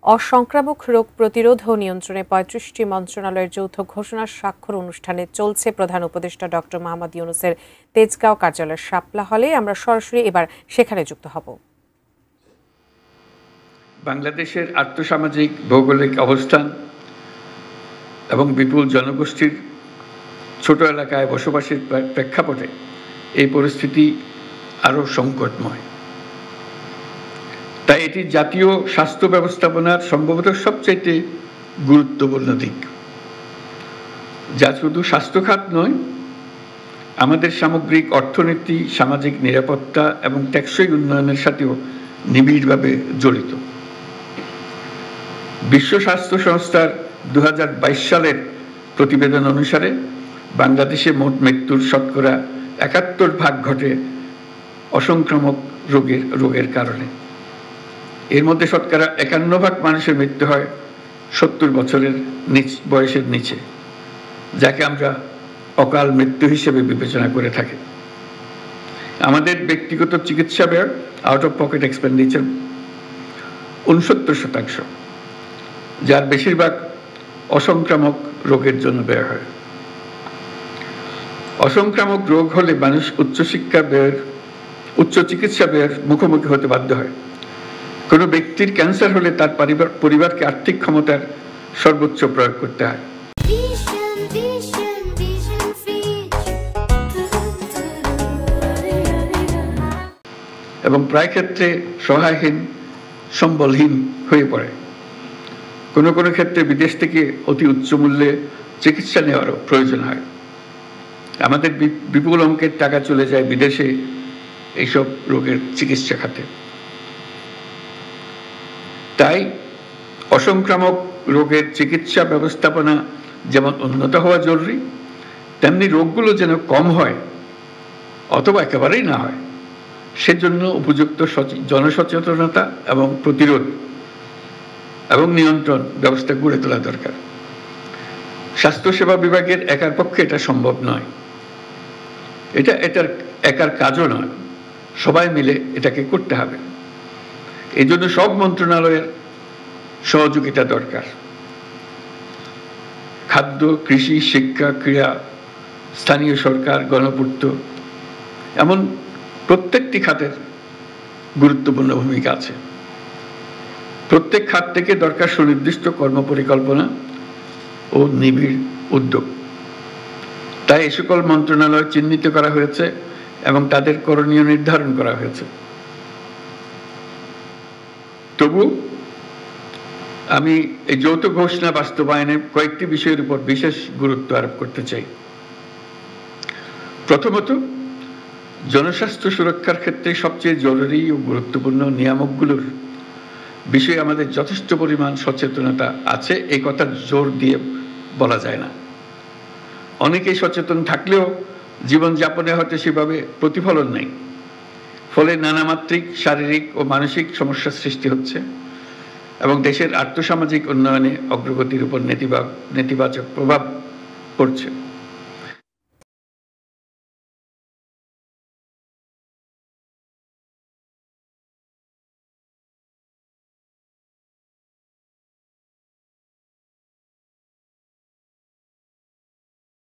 অসংক্রামক রোগ প্রতিরোধ ও নিয়ন্ত্রণে ৩৫টি মন্ত্রণালয়ের যৌথ ঘোষণার স্বাক্ষর অনুষ্ঠানে চলছে প্রধান উপদেষ্টা ডক্টর মোহাম্মদ ইউনূসের তেজগাঁও কার্যালয়ের শাপলা হলে। আমরা সরাসরি এবার সেখানে যুক্ত হব। বাংলাদেশের আর্থসামাজিক ভৌগোলিক অবস্থান এবং বিপুল জনগোষ্ঠীর ছোট এলাকায় বসবাসের প্রেক্ষাপটে এই পরিস্থিতি আরও সংকটময়। তাই এটি জাতীয় স্বাস্থ্য ব্যবস্থাপনার সম্ভবত সবচেয়ে গুরুত্বপূর্ণ দিক, যা শুধু স্বাস্থ্য খাত নয়, আমাদের সামগ্রিক অর্থনীতি, সামাজিক নিরাপত্তা এবং টেকসই উন্নয়নের সাথেও নিবিড়ভাবে জড়িত। বিশ্ব স্বাস্থ্য সংস্থার ২০২২ সালের প্রতিবেদন অনুসারে বাংলাদেশে মোট মৃত্যুর শতকরা ৭১% ঘটে অসংক্রামক রোগের কারণে। এর মধ্যে শতকরা ৫১% মানুষের মৃত্যু হয় ৭০ বছরের বয়সের নিচে, যাকে আমরা অকাল মৃত্যু হিসেবে বিবেচনা করে থাকি। আমাদের ব্যক্তিগত চিকিৎসা ব্যয়, আউট অফ পকেট এক্সপেন্ডিচার ৬৯%, যার বেশিরভাগ অসংক্রামক রোগের জন্য ব্যয় হয়। অসংক্রামক রোগ হলে মানুষ উচ্চ চিকিৎসা ব্যয়ের মুখোমুখি হতে বাধ্য হয়। কোনো ব্যক্তির ক্যান্সার হলে তার পরিবারকে আর্থিক ক্ষমতার সর্বোচ্চ প্রয়োগ করতে হয় এবং প্রায় ক্ষেত্রে সহায়হীন, সম্বলহীন হয়ে পড়ে। কোনো কোনো ক্ষেত্রে বিদেশ থেকে অতি উচ্চ মূল্যে চিকিৎসা নেওয়ারও প্রয়োজন হয়। আমাদের বিপুল অঙ্কের টাকা চলে যায় বিদেশে এইসব রোগের চিকিৎসা খাতে। তাই অসংক্রামক রোগের চিকিৎসা ব্যবস্থাপনা যেমন উন্নত হওয়া জরুরি, তেমনি রোগগুলো যেন কম হয় অথবা একেবারেই না হয়, সেজন্য উপযুক্ত জনসচেতনতা এবং প্রতিরোধ এবং নিয়ন্ত্রণ ব্যবস্থা গড়ে তোলা দরকার। স্বাস্থ্যসেবা বিভাগের একার পক্ষে এটা সম্ভব নয়, এটার একার কাজও নয়, সবাই মিলে এটাকে করতে হবে। এই জন্য সব মন্ত্রণালয়ের সহযোগিতা দরকার। খাদ্য, কৃষি, শিক্ষা, ক্রীড়া, স্থানীয় সরকার, গণপূর্ত, এমন প্রত্যেকটি খাতের গুরুত্বপূর্ণ ভূমিকা আছে। প্রত্যেক খাত থেকে দরকার সুনির্দিষ্ট কর্মপরিকল্পনা ও নিবিড় উদ্যোগ। তাই এই সকল মন্ত্রণালয় চিহ্নিত করা হয়েছে এবং তাদের করণীয় নির্ধারণ করা হয়েছে। তবু আমি এই যৌথ ঘোষণা বাস্তবায়নে কয়েকটি বিষয়ের উপর বিশেষ গুরুত্ব আরোপ করতে চাই। প্রথমত, জনস্বাস্থ্য সুরক্ষার ক্ষেত্রে সবচেয়ে জরুরি ও গুরুত্বপূর্ণ নিয়ামকগুলোর বিষয়ে আমাদের যথেষ্ট পরিমাণ সচেতনতা আছে, এই কথা জোর দিয়ে বলা যায় না। অনেকেই সচেতন থাকলেও জীবনযাপনে হয়তো সেভাবে প্রতিফলন নেই, ফলে নানামাত্রিক শারীরিক ও মানসিক সমস্যার সৃষ্টি হচ্ছে এবং দেশের আর্থসামাজিক উন্নয়নে অগ্রগতির উপর নেতিবাচক প্রভাব পড়ছে।